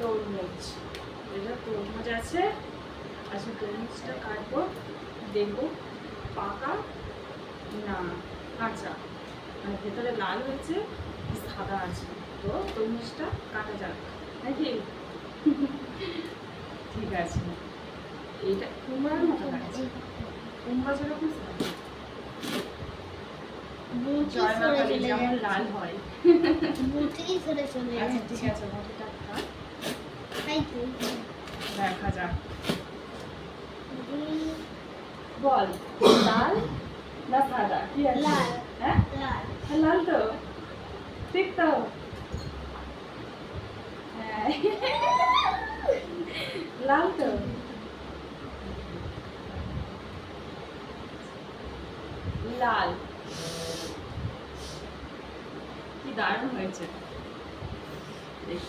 তরমুজ, এটা তরমুজ আছে। আচ্ছা তরমুজটা কাটবো, দেখবো পাকা না কাঁচা, মানে ভেতরে লাল হয়েছে সাদা আছে। তো তরমুজটা কাটা যাক নাকি? ঠিক আছে। এইটা কুমড়ার মতো লাগছে, কুমড়া যেরকম যেমন লাল হয়। আচ্ছা ঠিক আছে, মুঠিটা থাক, দেখা যাক। বল লাল না সাদা কি আছে? লাল। হ্যাঁ লাল তো, ঠিক তো। হ্যাঁ লাল তো। লাল, কি দারুণ হয়েছে।